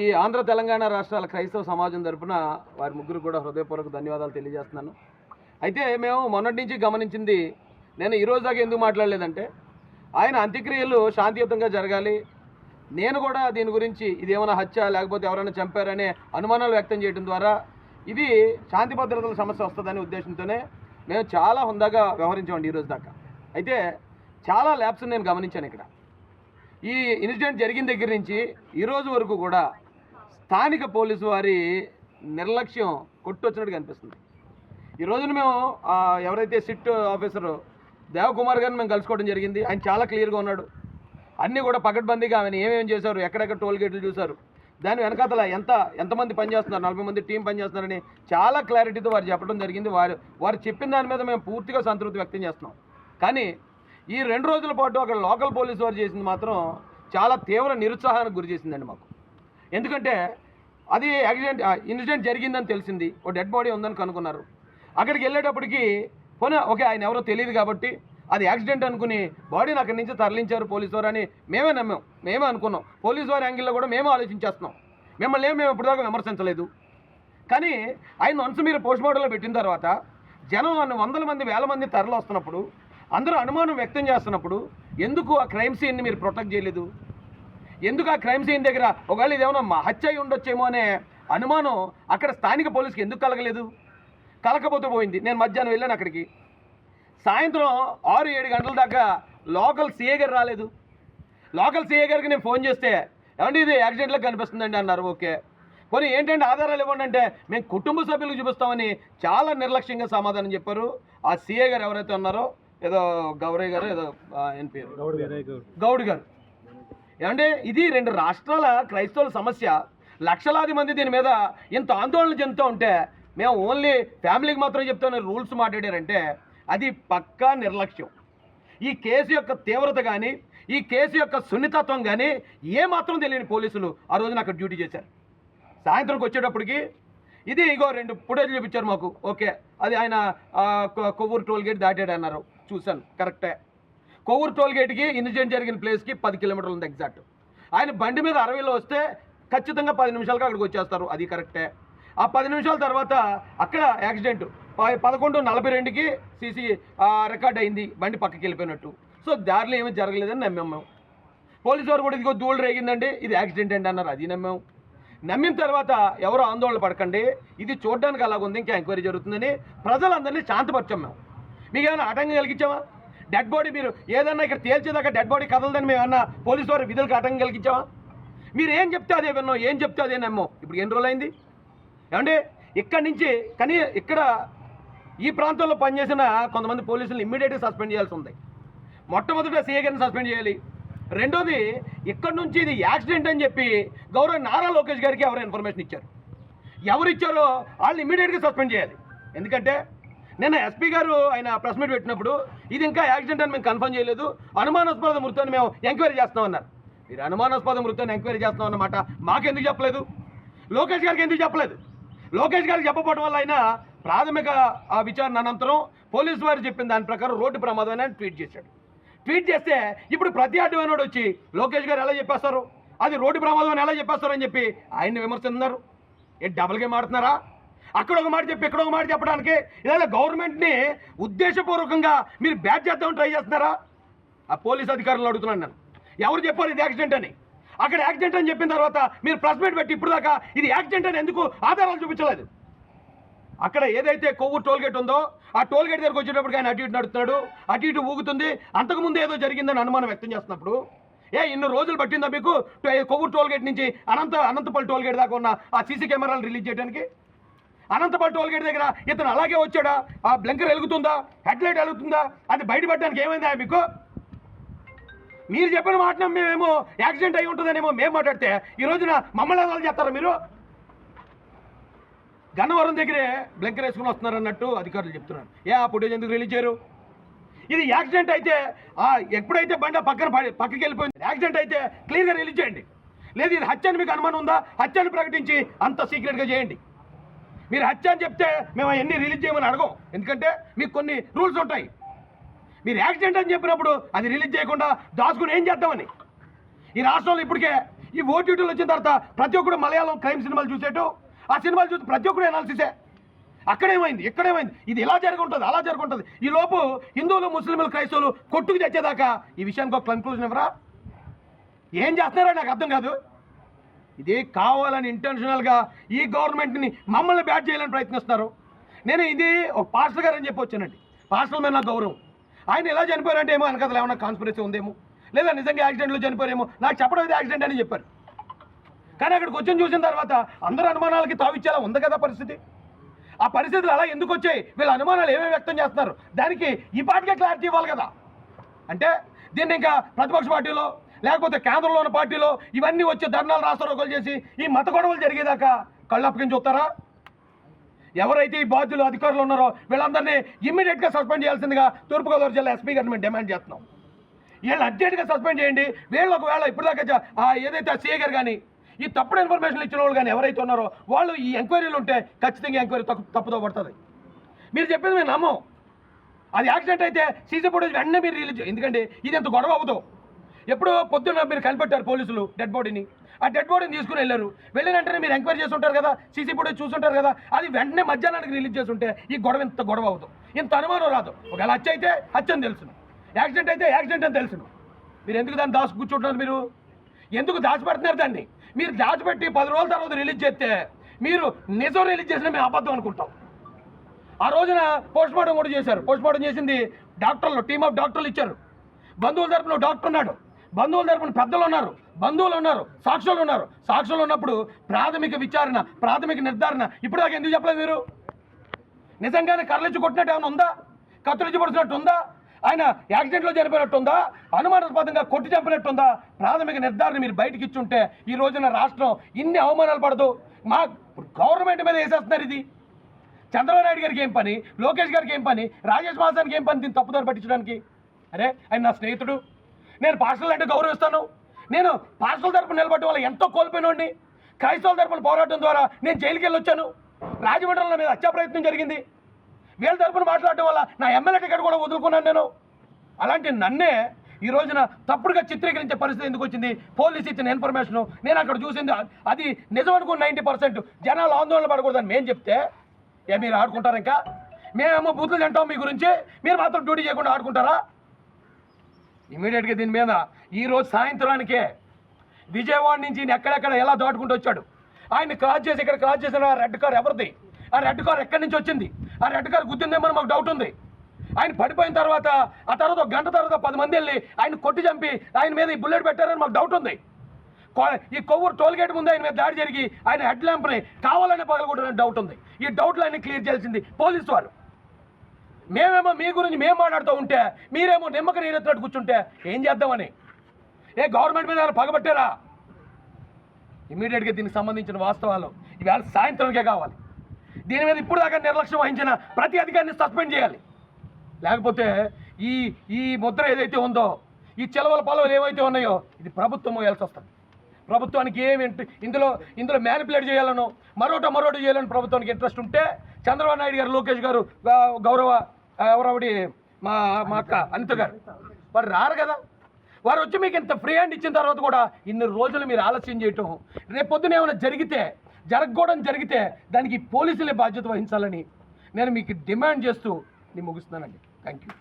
ఈ ఆంధ్ర తెలంగాణ రాష్ట్రాల క్రైస్తవ సమాజం తరపున వారి ముగ్గురు కూడా హృదయపూర్వక ధన్యవాదాలు తెలియజేస్తున్నాను. అయితే మేము మొన్నటి నుంచి గమనించింది, నేను ఈరోజు దాకా ఎందుకు మాట్లాడలేదంటే, ఆయన అంత్యక్రియలు శాంతియుతంగా జరగాలి, నేను కూడా దీని గురించి ఇదేమైనా హత్య లేకపోతే ఎవరైనా చంపారనే అనుమానాలు వ్యక్తం చేయడం ద్వారా ఇది శాంతి భద్రతల సమస్య వస్తుందనే ఉద్దేశంతోనే మేము చాలా హుందాగా వ్యవహరించామండి ఈరోజు దాకా. అయితే చాలా ల్యాబ్స్ నేను గమనించాను. ఇక్కడ ఈ ఇన్సిడెంట్ జరిగిన దగ్గర నుంచి ఈరోజు వరకు కూడా స్థానిక పోలీసు వారి నిర్లక్ష్యం కొట్టొచ్చినట్టు కనిపిస్తుంది. ఈ రోజున మేము ఎవరైతే సిట్ ఆఫీసరు దేవకుమార్ గారిని మేము కలుసుకోవడం జరిగింది. ఆయన చాలా క్లియర్గా ఉన్నాడు. అన్నీ కూడా పకడ్బందీగా ఆయన ఏమేమి చేశారు, ఎక్కడెక్కడ టోల్ గేట్లు చూశారు, దాని వెనకాతల ఎంతమంది పనిచేస్తున్నారు, 40 మంది టీం పనిచేస్తున్నారని చాలా క్లారిటీతో వారు చెప్పడం జరిగింది. వారు చెప్పిన దాని మీద మేము పూర్తిగా సంతృప్తి వ్యక్తం చేస్తున్నాం. కానీ ఈ 2 రోజుల పాటు అక్కడ లోకల్ పోలీసు వారు చేసింది మాత్రం చాలా తీవ్ర నిరుత్సాహానికి గురి చేసిందండి మాకు. ఎందుకంటే అది ఇన్సిడెంట్ జరిగిందని తెలిసింది, ఒక డెడ్ బాడీ ఉందని కనుక్కున్నారు. అక్కడికి వెళ్ళేటప్పటికి ఓకే ఆయన ఎవరో తెలియదు కాబట్టి అది యాక్సిడెంట్ అనుకుని బాడీని అక్కడి నుంచి తరలించారు పోలీసు వారు అని మేమే అనుకున్నాం. పోలీసు వారి యాంగిల్లో కూడా మేము ఆలోచించేస్తున్నాం. మిమ్మల్ని మేము ఇప్పటిదాకా విమర్శించలేదు. కానీ ఆయన వన్స్ మీరు పోస్ట్ మార్టంలో పెట్టిన తర్వాత జనం 100 మంది 1000 మంది తరలి వస్తున్నప్పుడు అందరూ అనుమానం వ్యక్తం చేస్తున్నప్పుడు ఎందుకు ఆ క్రైమ్ సీన్ని మీరు ప్రొటెక్ట్ చేయలేదు? ఎందుకు ఆ క్రైమ్ సీన్ దగ్గర ఒకవేళ ఇదేమన్నా హత్య అయి ఉండొచ్చేమో అనే అనుమానం అక్కడ స్థానిక పోలీసుకి ఎందుకు కలగలేదు? కలకపోతే పోయింది. నేను మధ్యాహ్నం వెళ్ళాను అక్కడికి. సాయంత్రం 6-7 గంటల దాకా లోకల్ సీఏ గారు రాలేదు. లోకల్ సీఏ గారికి నేను ఫోన్ చేస్తే ఏమంటే ఇది యాక్సిడెంట్లో కనిపిస్తుందండి అన్నారు. ఓకే పోనీ ఏంటంటే ఆధారాలు ఇవ్వండి అంటే మేము కుటుంబ సభ్యులకు చూపిస్తామని చాలా నిర్లక్ష్యంగా సమాధానం చెప్పారు. ఆ సీఏ గారు ఎవరైతే ఉన్నారో ఏదో గౌరయ్య గారు ఏదో పేరు గౌడ్ గారు. ఏమంటే ఇది 2 రాష్ట్రాల క్రైస్తవుల సమస్య. లక్షలాది మంది దీని మీద ఇంత ఆందోళన చెందుతూ ఉంటే మేము ఓన్లీ ఫ్యామిలీకి మాత్రం చెప్తామని రూల్స్ మాట్లాడారంటే అది పక్కా నిర్లక్ష్యం. ఈ కేసు యొక్క తీవ్రత కానీ ఈ కేసు యొక్క సున్నితత్వం కానీ ఏమాత్రం తెలియని పోలీసులు ఆ రోజున అక్కడ డ్యూటీ చేశారు. సాయంత్రంకి వచ్చేటప్పటికి ఇది ఇగో 2 ఫుటేజ్ చూపించారు మాకు. ఓకే అది ఆయన కొవ్వూరు టోల్ గేట్ దాటాడు అన్నారు. చూశాను, కరెక్టే. కొవ్వూరు టోల్ గేట్కి ఇన్సిడెంట్ జరిగిన ప్లేస్కి 10 కిలోమీటర్లు ఉంది ఎగ్జాక్ట్. ఆయన బండి మీద 60లో వస్తే ఖచ్చితంగా 10 నిమిషాలుగా అక్కడికి వచ్చేస్తారు, అది కరెక్టే. ఆ 10 నిమిషాల తర్వాత అక్కడ యాక్సిడెంట్ 11:42కి సీసీ రికార్డ్ అయింది, బండి పక్కకి వెళ్ళిపోయినట్టు. సో దారిలో ఏమీ జరగలేదని నమ్మాం మేము. పోలీసు వారు కూడా ఇదిగో ధూళి రేగిందండి ఇది యాక్సిడెంట్ అండి అన్నారు, అది నమ్మాం. నమ్మిన తర్వాత ఎవరో ఆందోళన పడకండి, ఇది చూడడానికి అలాగుంది, ఇంకా ఎంక్వైరీ జరుగుతుందని ప్రజలందరినీ శాంతపరిచాం మేము. మీకు ఏమైనా ఆటంకం కలిగించామా? డెడ్ బాడీ మీరు ఏదన్నా ఇక్కడ తేల్చేదాకా డెడ్ బాడీ కదలదని మేము ఏమన్నా పోలీసు వారి విధులకు ఆటంకం కలిగించామా? మీరు ఏం చెప్తే అదే విన్నాం, ఏం చెప్తే అదే నమ్మాం. ఇప్పుడు ఎన్ని రోజులు అయింది ఏమంటే ఇక్కడి నుంచి కానీ ఇక్కడ ఈ ప్రాంతంలో పనిచేసిన కొంతమంది పోలీసులను ఇమ్మీడియట్గా సస్పెండ్ చేయాల్సి ఉంది. మొట్టమొదట సీఏ గారిని సస్పెండ్ చేయాలి. రెండోది ఇక్కడ నుంచి ఇది యాక్సిడెంట్ అని చెప్పి గౌరవ నారా లోకేష్ గారికి ఎవరు ఇన్ఫర్మేషన్ ఇచ్చారు, ఎవరు ఇచ్చారో వాళ్ళని ఇమ్మీడియట్గా సస్పెండ్ చేయాలి. ఎందుకంటే నిన్న ఎస్పీ గారు ఆయన ప్రెస్ మీట్ పెట్టినప్పుడు ఇది ఇంకా యాక్సిడెంట్ అని మేము కన్ఫర్మ్ చేయలేదు, అనుమానాస్పద మృతాన్ని మేము ఎంక్వైరీ చేస్తామన్నారు. మీరు అనుమానాస్పద మృతాన్ని ఎంక్వైరీ చేస్తామన్నమాట మాకెందుకు చెప్పలేదు? లోకేష్ గారికి ఎందుకు చెప్పలేదు? లోకేష్ గారికి చెప్పకపోవడం వల్ల ఆయన ప్రాథమిక విచారణ అనంతరం పోలీసు వారు చెప్పిన దాని ప్రకారం రోడ్డు ప్రమాదం అని ట్వీట్ చేశాడు. ట్వీట్ చేస్తే ఇప్పుడు ప్రతి అడ్డమైనోడు వచ్చి లోకేష్ గారు ఎలా చెప్పేస్తారు, అది రోడ్డు ప్రమాదం అని ఎలా చెప్పేస్తారు అని చెప్పి ఆయన్ని విమర్శిస్తున్నారు. డబుల్ గేమ్ ఆడుతున్నారా? అక్కడ ఒక మాట చెప్పి ఇక్కడ ఒక మాట చెప్పడానికి ఇలా గవర్నమెంట్ని ఉద్దేశపూర్వకంగా మీరు బ్యాట్ చేద్దామని ట్రై చేస్తున్నారా? ఆ పోలీస్ అధికారులు అడుగుతున్నాను నేను, ఎవరు చెప్పారు ఇది యాక్సిడెంట్ అని? అక్కడ యాక్సిడెంట్ అని చెప్పిన తర్వాత మీరు ప్రెస్ మీట్ పెట్టి ఇప్పుడు దాకా ఇది యాక్సిడెంట్ అని ఎందుకు ఆధారాలు చూపించలేదు? అక్కడ ఏదైతే కొవ్వూరు టోల్ గేట్ ఉందో ఆ టోల్ గేట్ దగ్గరకు వచ్చేటప్పటికి ఆయన అటు ఇటు నడుస్తున్నాడు, అటు ఇటు ఊగుతుంది. అంతకుముందు ఏదో జరిగిందని అనుమానం వ్యక్తం చేస్తున్నప్పుడు ఇన్ని రోజులు పట్టిందా మీకు కొవ్వూరు టోల్ గేట్ నుంచి అనంతపల్లి టోల్ గేట్ దాకా ఉన్న ఆ సీసీ కెమెరాలు రిలీజ్ చేయడానికి? అనంతపల్లి టోల్ గేట్ దగ్గర ఇతను అలాగే వచ్చాడా? ఆ బ్లింకర్ వెలుగుతుందా, హెడ్లైట్ వెలుగుతుందా, అది బయటపడడానికి ఏమైందా మీకు? మీరు చెప్పిన మాట మేమేమో యాక్సిడెంట్ అయి ఉంటుందనేమో మేము మాట్లాడితే ఈ రోజున మమ్మల్ని వాళ్ళు చెప్తారా? మీరు గన్నవరం దగ్గరే బ్లింకర్ వేసుకుని వస్తున్నారు అన్నట్టు అధికారులు చెప్తున్నారు. ఆ ఫుటేజ్ ఎందుకు రిలీజ్ చేయరు? ఇది యాక్సిడెంట్ అయితే ఎప్పుడైతే బండి పక్కకి వెళ్ళిపోయింది యాక్సిడెంట్ అయితే క్లియర్గా రిలీజ్ చేయండి. లేదు ఇది హత్య అని మీకు అనుమానం ఉందా, హత్యను ప్రకటించి అంత సీక్రెట్గా చేయండి. మీరు హత్య అని చెప్తే మేము అవన్నీ రిలీజ్ చేయమని అడగం, ఎందుకంటే మీకు కొన్ని రూల్స్ ఉంటాయి. మీరు యాక్సిడెంట్ అని చెప్పినప్పుడు అది రిలీజ్ చేయకుండా దాచుకుని ఏం చేద్దామని ఈ రాష్ట్రంలో ఇప్పటికే ఈ ఓటీటీలు వచ్చిన తర్వాత ప్రతి ఒక్కరు మలయాళం క్రైమ్ సినిమాలు చూసేటో ఆ సినిమాలు చూసి ప్రతి ఒక్కరు అనాలిసిసే. అక్కడేమైంది ఇక్కడేమైంది, ఇది ఇలా జరుగుంటుంది అలా జరుగుంటుంది. ఈ లోపు హిందువులు ముస్లింలు క్రైస్తవులు కొట్టుకు తెచ్చేదాకా ఈ విషయానికి ఒక కన్క్లూజన్ ఇవ్వరా? ఏం చేస్తున్నారో నాకు అర్థం కాదు. ఇది కావాలని ఇంటెన్షనల్గా ఈ గవర్నమెంట్ని మమ్మల్ని బ్యాట్ చేయాలని ప్రయత్నిస్తున్నారు. నేను ఇది ఒక పాస్టర్ గారు అని చెప్పి వచ్చానండి. పాస్టర్ మీద నాకు గౌరవం. ఆయన ఎలా చనిపోయారంటే ఏమో వెనకాల ఏమన్నా కాన్స్పిరసీ ఉందేమో, లేదా నిజంగా యాక్సిడెంట్లో చనిపోయారేమో. నాకు చెప్పడం ఇది యాక్సిడెంట్ అని చెప్పారు. కానీ అక్కడికి వచ్చి చూసిన తర్వాత అందరూ అనుమానాలకి తావిచ్చేలా ఉంది కదా పరిస్థితి. ఆ పరిస్థితులు అలా ఎందుకు వచ్చాయి, వీళ్ళ అనుమానాలు ఏమేమి వ్యక్తం చేస్తున్నారు, దానికి ఈ పార్టీకే క్లారిటీ ఇవ్వాలి కదా. అంటే దీన్ని ఇంకా ప్రతిపక్ష పార్టీలో లేకపోతే కేంద్రంలో ఉన్న పార్టీలో ఇవన్నీ వచ్చి ధర్నాలు రాస్తారోకలు చేసి ఈ మత గొడవలు జరిగేదాకా కళ్ళప్పకించి చూస్తారా? ఎవరైతే ఈ బాధ్యులు అధికారులు ఉన్నారో వీళ్ళందరినీ ఇమ్మీడియట్గా సస్పెండ్ చేయాల్సిందిగా తూర్పుగోదావరి జిల్లా ఎస్పీ గారిని మేము డిమాండ్ చేస్తున్నాం. వీళ్ళు అర్జెంట్గా సస్పెండ్ చేయండి. వీళ్ళు ఒకవేళ ఇప్పటిదాకా ఏదైతే సీఏ గారు కానీ ఈ తప్పుడు ఇన్ఫర్మేషన్ ఇచ్చిన వాళ్ళు కానీ ఎవరైతే ఉన్నారో వాళ్ళు ఈ ఎంక్వైరీలు ఉంటే ఖచ్చితంగా ఎంక్వైరీ తప్పుతో పడుతుంది. మీరు చెప్పేది మేము నమ్మం. అది యాక్సిడెంట్ అయితే సీసీ ఫుటేజ్ వెంటనే మీరు రిలీజ్, ఎందుకంటే ఇది ఎంత గొడవ అవుతావు. ఎప్పుడో పొద్దున్న మీరు కనిపెట్టారు పోలీసులు డెడ్ బాడీని, ఆ డెడ్ బాడీని తీసుకుని వెళ్ళారు. వెళ్ళిన వెంటనే మీరు ఎంక్వైరీ చేసి ఉంటారు కదా, సీసీ ఫుటేజ్ చూసుంటారు కదా, అది వెంటనే మధ్యాహ్నానికి రిలీజ్ చేసి ఉంటే ఈ గొడవ ఇంత గొడవ అవుతాం. ఇంత అనుమానం రాదు. ఒకవేళ హత్య అయితే హత్య అని తెలుసును, యాక్సిడెంట్ అయితే యాక్సిడెంట్ అని తెలుసును. మీరు ఎందుకు దాన్ని దాచి కూర్చుంటున్నారు? మీరు ఎందుకు దాచిపెడుతున్నారు దాన్ని? మీరు దాచిపెట్టి 10 రోజుల తర్వాత రిలీజ్ చేస్తే మీరు నిజం రిలీజ్ చేసిన మేము అబద్ధం అనుకుంటాం. ఆ రోజున పోస్ట్ మార్టం కూడా చేశారు. పోస్ట్ మార్టం చేసింది డాక్టర్లు, టీమ్ ఆఫ్ డాక్టర్లు ఇచ్చారు. బంధువుల తరపున డాక్టర్ ఉన్నాడు, బంధువుల తరపున పెద్దలు ఉన్నారు, బంధువులు ఉన్నారు, సాక్షులు ఉన్నారు. సాక్షులు ఉన్నప్పుడు ప్రాథమిక విచారణ, ప్రాథమిక నిర్ధారణ ఇప్పుడు దాకా ఎందుకు చెప్పలేదు మీరు? నిజంగానే కర్రలిచ్చి కొట్టినట్టు ఏమైనా ఉందా? కత్తులిచ్చి పొడిచినట్టు ఉందా? ఆయన యాక్సిడెంట్లో చనిపోయినట్టు ఉందా? అనుమానాస్పదంగా కొట్టి చంపినట్టుందా? ప్రాథమిక నిర్ధారణ మీరు బయటకు ఇచ్చుంటే ఈ రోజున రాష్ట్రం ఇన్ని అవమానాలు పడదు. మా గవర్నమెంట్ మీద వేసేస్తున్నారు. ఇది చంద్రబాబు నాయుడు గారికి ఏం పని, లోకేష్ గారికి ఏం పని, రాజేష్ మాసానికి ఏం పని దీన్ని తప్పుదారి పట్టించడానికి? అరే ఆయన నా స్నేహితుడు, నేను పాస్టర్లు అంటే గౌరవిస్తాను. నేను పాస్టర్ల తరపున నిలబడటం వల్ల ఎంతో కోల్పోయినోడిని. క్రైస్తవుల తరపున పోరాటం ద్వారా నేను జైలుకి వెళ్ళి వచ్చాను. రాజమండ్రిలో మీద హత్యా ప్రయత్నం జరిగింది. వీళ్ళ తరపున మాట్లాడటం వల్ల నా ఎమ్మెల్యే టికెట్ కూడా వదులుకున్నాను నేను. అలాంటి నన్నే ఈ రోజున తప్పుడుగా చిత్రీకరించే పరిస్థితి ఎందుకు వచ్చింది? పోలీసు ఇచ్చిన ఇన్ఫర్మేషను నేను అక్కడ చూసింది అది నిజం అనుకుని 90% జనాలు ఆందోళన పడకూడదని మేము చెప్తే మీరు ఆడుకుంటారు. ఇంకా మేమేమో బూతులు తింటాం మీ గురించి, మీరు మాత్రం డ్యూటీ చేయకుండా ఆడుకుంటారా? ఇమీడియట్గా దీని మీద ఈరోజు సాయంత్రానికే విజయవాడ నుంచి ఎక్కడెక్కడ ఎలా దాటుకుంటూ వచ్చాడు. ఆయన క్రాస్ చేసి ఇక్కడ క్రాస్ చేసిన రెడ్ కార్ ఎవరిది? ఆ రెడ్ కార్ ఎక్కడి నుంచి వచ్చింది? ఆ రెడ్ కార్ గుద్దిందేమని మాకు డౌట్ ఉంది. ఆయన పడిపోయిన తర్వాత ఆ తర్వాత ఒక గంట తర్వాత 10 మంది వెళ్ళి ఆయన కొట్టి చంపి ఆయన మీద ఈ బుల్లెట్ పెట్టారని మాకు డౌట్ ఉంది. ఈ కొవ్వూరు టోల్గేట్ ముందు ఆయన మీద దాడి జరిగి ఆయన హెడ్ ల్యాంప్ని కావాలని పగలగొట్టారని డౌట్ ఉంది. ఈ డౌట్లు అన్ని క్లియర్ చేయాల్సింది పోలీసు వారు. మేమేమో మీ గురించి మేము మాట్లాడుతూ ఉంటే మీరేమో నిమ్మక నీరెత్తినట్టు కూర్చుంటే ఏం చేద్దామని? గవర్నమెంట్ మీద పగబట్టారా? ఇమీడియట్గా దీనికి సంబంధించిన వాస్తవాలు ఈవేళ సాయంత్రానికే కావాలి. దీని మీద ఇప్పుడు దాకా నిర్లక్ష్యం వహించిన ప్రతి అధికారిని సస్పెండ్ చేయాలి. లేకపోతే ఈ ముద్ర ఏదైతే ఉందో, ఈ చెలవల పొలవలు ఏవైతే ఉన్నాయో ఇది ప్రభుత్వం మోయాల్సి వస్తుంది. ప్రభుత్వానికి ఏమిటి ఇందులో మ్యానిపులేట్ చేయాలనో మరోటి చేయాలని ప్రభుత్వానికి ఇంట్రెస్ట్ ఉంటే చంద్రబాబు నాయుడు గారు, లోకేష్ గారు, గౌరవ ఎవరవిడి మా అక్క అనిత గారు వారు రారు కదా. వారు వచ్చి మీకు ఇంత ఫ్రీ హ్యాండ్ ఇచ్చిన తర్వాత కూడా ఇన్ని రోజులు మీరు ఆలస్యం చేయటం, రేపు పొద్దున ఏమైనా జరగకూడదని జరిగితే దానికి పోలీసులే బాధ్యత వహించాలని నేను మీకు డిమాండ్ చేస్తూ నేను ముగిస్తున్నానండి. Thank you.